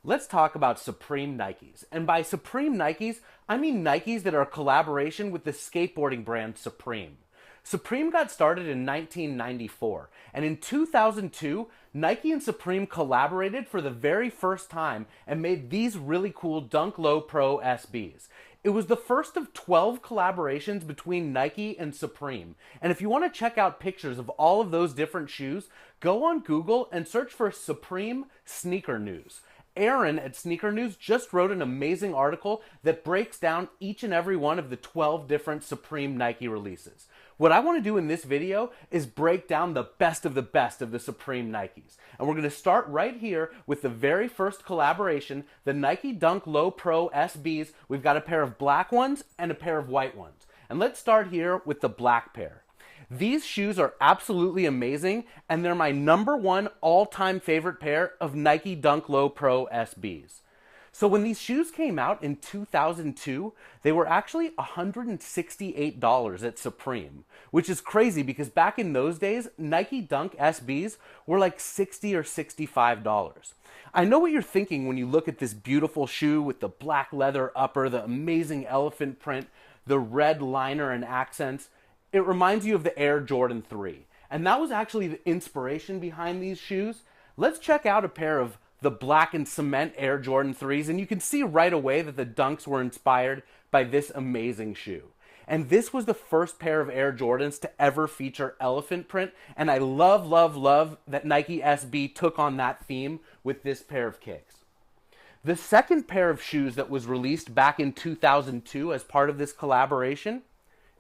Let's talk about Supreme Nikes. And by Supreme Nikes, I mean Nikes that are a collaboration with the skateboarding brand Supreme. Supreme got started in 1994, and in 2002, Nike and Supreme collaborated for the very first time and made these really cool Dunk Low Pro SBs. It was the first of 12 collaborations between Nike and Supreme. And if you want to check out pictures of all of those different shoes, go on Google and search for Supreme Sneaker News. Aaron at Sneaker News just wrote an amazing article that breaks down each and every one of the 12 different Supreme Nike releases. What I want to do in this video is break down the best of the Supreme Nikes. And we're going to start right here with the very first collaboration, the Nike Dunk Low Pro SBs. We've got a pair of black ones and a pair of white ones. And let's start here with the black pair. These shoes are absolutely amazing, and they're my ~1 all-time favorite pair of Nike Dunk Low Pro SBs. So when these shoes came out in 2002, they were actually $168 at Supreme, which is crazy because back in those days, Nike Dunk SBs were like $60 or $65. I know what you're thinking when you look at this beautiful shoe with the black leather upper, the amazing elephant print, the red liner and accents. It reminds you of the Air Jordan 3. And that was actually the inspiration behind these shoes. Let's check out a pair of the black and cement Air Jordan 3s, and you can see right away that the Dunks were inspired by this amazing shoe. And this was the first pair of Air Jordans to ever feature elephant print, and I love that Nike SB took on that theme with this pair of kicks. The second pair of shoes that was released back in 2002 as part of this collaboration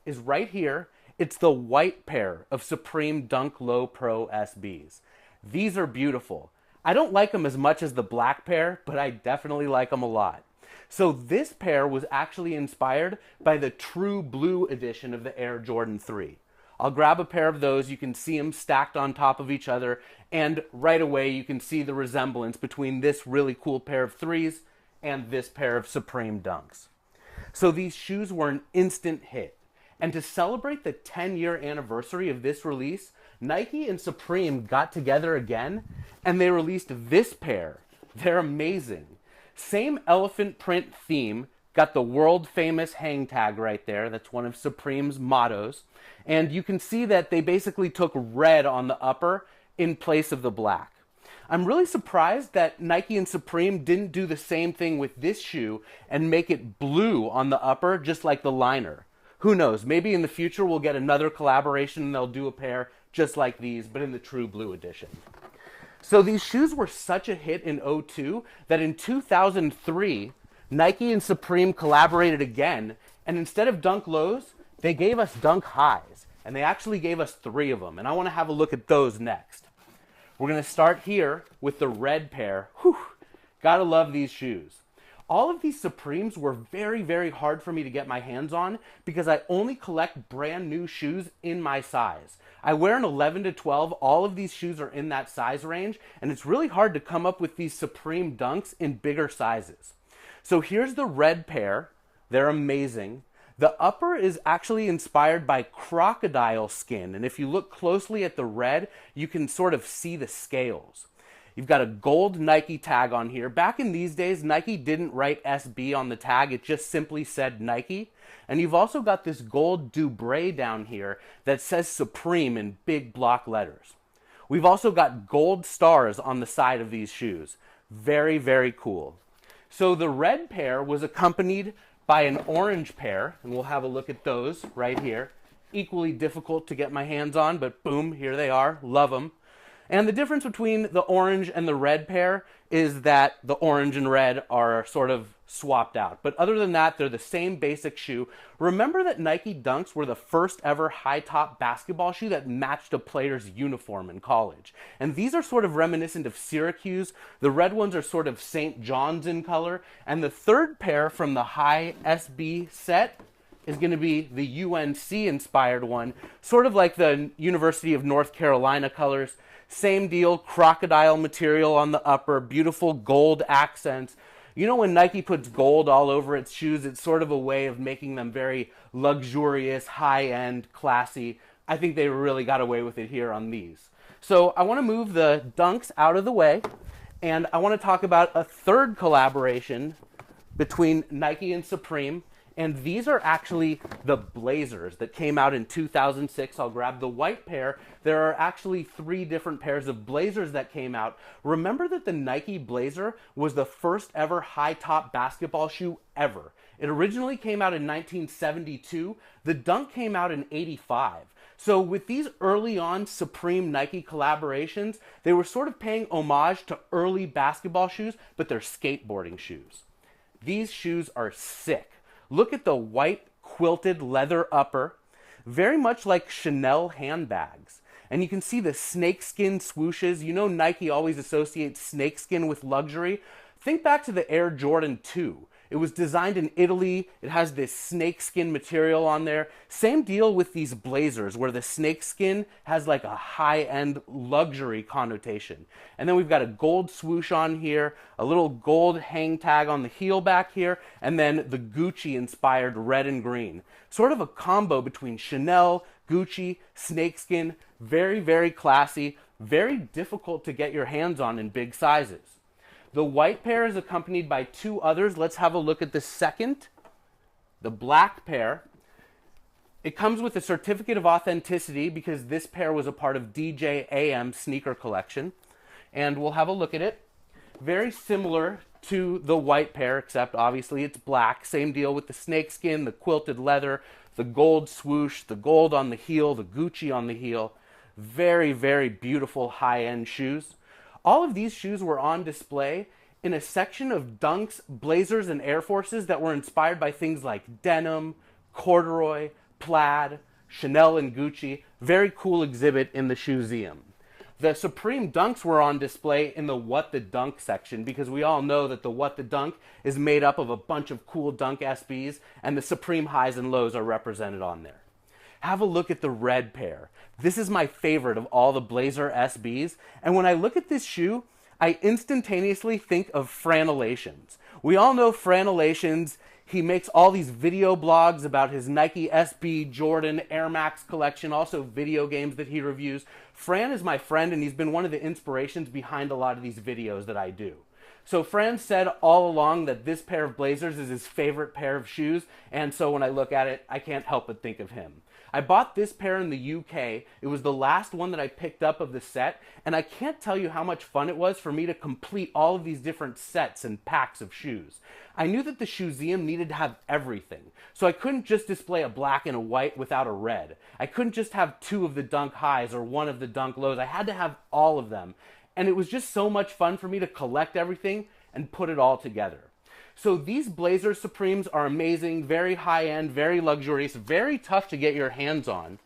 is right here. It's the white pair of Supreme Dunk Low Pro SBs. These are beautiful. I don't like them as much as the black pair, but I definitely like them a lot. So this pair was actually inspired by the true blue edition of the Air Jordan 3. I'll grab a pair of those. You can see them stacked on top of each other, and right away you can see the resemblance between this really cool pair of 3s and this pair of Supreme Dunks. So these shoes were an instant hit. And to celebrate the 10-year anniversary of this release, Nike and Supreme got together again, and they released this pair. They're amazing. Same elephant print theme, got the world-famous hang tag right there. That's one of Supreme's mottos. And you can see that they basically took red on the upper in place of the black. I'm really surprised that Nike and Supreme didn't do the same thing with this shoe and make it blue on the upper, just like the liner. Who knows, maybe in the future we'll get another collaboration and they'll do a pair just like these, but in the true blue edition. So these shoes were such a hit in '02 that in 2003, Nike and Supreme collaborated again, and instead of Dunk Lows, they gave us Dunk Highs, and they actually gave us 3 of them, and I want to have a look at those next. We're going to start here with the red pair. Whew, gotta love these shoes. All of these Supremes were very hard for me to get my hands on because I only collect brand new shoes in my size. I wear an 11 to 12. All of these shoes are in that size range, and it's really hard to come up with these Supreme Dunks in bigger sizes. So here's the red pair. They're amazing. The upper is actually inspired by crocodile skin, and if you look closely at the red, you can sort of see the scales. You've got a gold Nike tag on here. Back in these days, Nike didn't write SB on the tag. It just simply said Nike. And you've also got this gold Dubray down here that says Supreme in big block letters. We've also got gold stars on the side of these shoes. Very cool. So the red pair was accompanied by an orange pair, and we'll have a look at those right here. Equally difficult to get my hands on, but boom, here they are. Love them. And the difference between the orange and the red pair is that the orange and red are sort of swapped out. But other than that, they're the same basic shoe. Remember that Nike Dunks were the first ever high-top basketball shoe that matched a player's uniform in college. And these are sort of reminiscent of Syracuse. The red ones are sort of St. John's in color. And the third pair from the high SB set is going to be the UNC-inspired one, sort of like the University of North Carolina colors. Same deal, crocodile material on the upper, beautiful gold accents. You know, when Nike puts gold all over its shoes, it's sort of a way of making them very luxurious, high-end, classy. I think they really got away with it here on these. So I want to move the Dunks out of the way, And I want to talk about a third collaboration between Nike and Supreme. And these are actually the Blazers that came out in 2006. I'll grab the white pair. There are actually 3 different pairs of Blazers that came out. Remember that the Nike Blazer was the first ever high-top basketball shoe ever. It originally came out in 1972. The Dunk came out in 85. So with these early on Supreme Nike collaborations, they were sort of paying homage to early basketball shoes, but they're skateboarding shoes. These shoes are sick. Look at the white quilted leather upper, very much like Chanel handbags. And you can see the snakeskin swooshes. You know Nike always associates snakeskin with luxury. Think back to the Air Jordan 2. It was designed in Italy. It has this snakeskin material on there. Same deal with these Blazers, where the snakeskin has like a high-end luxury connotation. And then we've got a gold swoosh on here, a little gold hang tag on the heel back here, and then the Gucci-inspired red and green. Sort of a combo between Chanel, Gucci, snakeskin. Very, very classy. Very difficult to get your hands on in big sizes. The white pair is accompanied by 2 others. Let's have a look at the second, the black pair. It comes with a certificate of authenticity because this pair was a part of DJ AM sneaker collection. And we'll have a look at it. Very similar to the white pair, except obviously it's black. Same deal with the snakeskin, the quilted leather, the gold swoosh, the gold on the heel, the Gucci on the heel. Very, very beautiful high-end shoes. All of these shoes were on display in a section of Dunks, Blazers, and Air Forces that were inspired by things like denim, corduroy, plaid, Chanel, and Gucci. Very cool exhibit in the ShoeZeum. The Supreme Dunks were on display in the What the Dunk section because we all know that the What the Dunk is made up of a bunch of cool Dunk SBs, and the Supreme highs and lows are represented on there. Have a look at the red pair. This is my favorite of all the Blazer SBs, and when I look at this shoe, I instantaneously think of Franelations. We all know Franelations. He makes all these video blogs about his Nike SB, Jordan, Air Max collection, also video games that he reviews. Fran is my friend, and he's been one of the inspirations behind a lot of these videos that I do. So Fran said all along that this pair of Blazers is his favorite pair of shoes, and so when I look at it, I can't help but think of him. I bought this pair in the UK. It was the last one that I picked up of the set, and I can't tell you how much fun it was for me to complete all of these different sets and packs of shoes. I knew that the ShoeZeum needed to have everything, so I couldn't just display a black and a white without a red. I couldn't just have 2 of the Dunk highs or 1 of the Dunk lows. I had to have all of them, and it was just so much fun for me to collect everything and put it all together. So these Blazer Supremes are amazing, very high-end, very luxurious, very tough to get your hands on.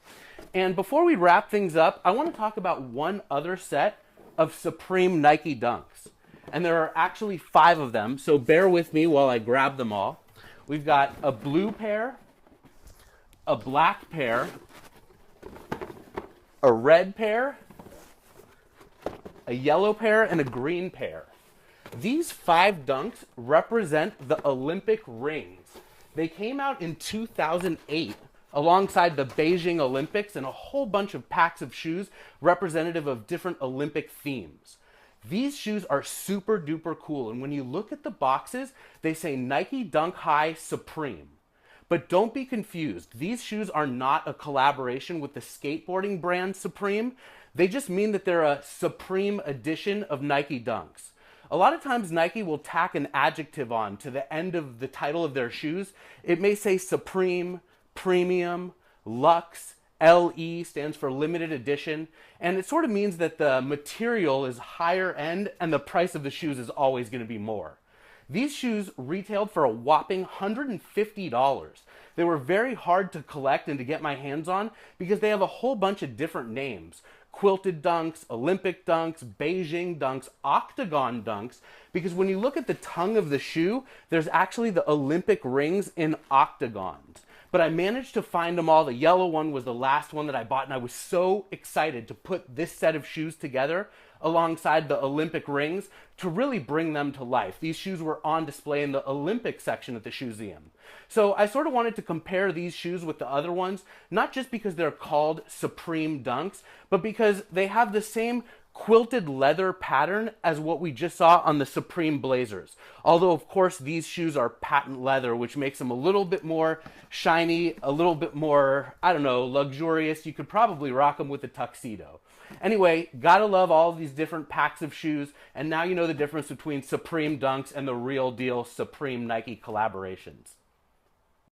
And before we wrap things up, I want to talk about one other set of Supreme Nike Dunks. And there are actually 5 of them, so bear with me while I grab them all. We've got a blue pair, a black pair, a red pair, a yellow pair, and a green pair. These 5 Dunks represent the Olympic rings. They came out in 2008 alongside the Beijing Olympics and a whole bunch of packs of shoes representative of different Olympic themes. These shoes are super duper cool, and when you look at the boxes, they say Nike Dunk High Supreme. But don't be confused. These shoes are not a collaboration with the skateboarding brand Supreme. They just mean that they're a Supreme edition of Nike Dunks. A lot of times Nike will tack an adjective on to the end of the title of their shoes. It may say Supreme, Premium, Luxe, LE stands for limited edition, and it sort of means that the material is higher end and the price of the shoes is always going to be more. These shoes retailed for a whopping $150. They were very hard to collect and to get my hands on because they have a whole bunch of different names. Quilted Dunks, Olympic Dunks, Beijing Dunks, Octagon Dunks, because when you look at the tongue of the shoe, there's actually the Olympic rings in octagons. But I managed to find them all. The yellow one was the last one that I bought, and I was so excited to put this set of shoes together alongside the Olympic rings to really bring them to life. These shoes were on display in the Olympic section at the ShoeZeum. So I sort of wanted to compare these shoes with the other ones, not just because they're called Supreme Dunks, but because they have the same quilted leather pattern as what we just saw on the Supreme Blazers. Although, of course, these shoes are patent leather, which makes them a little bit more shiny, a little bit more, I don't know, luxurious. You could probably rock them with a tuxedo. Anyway, gotta love all of these different packs of shoes, and now you know the difference between Supreme Dunks and the real deal Supreme Nike collaborations.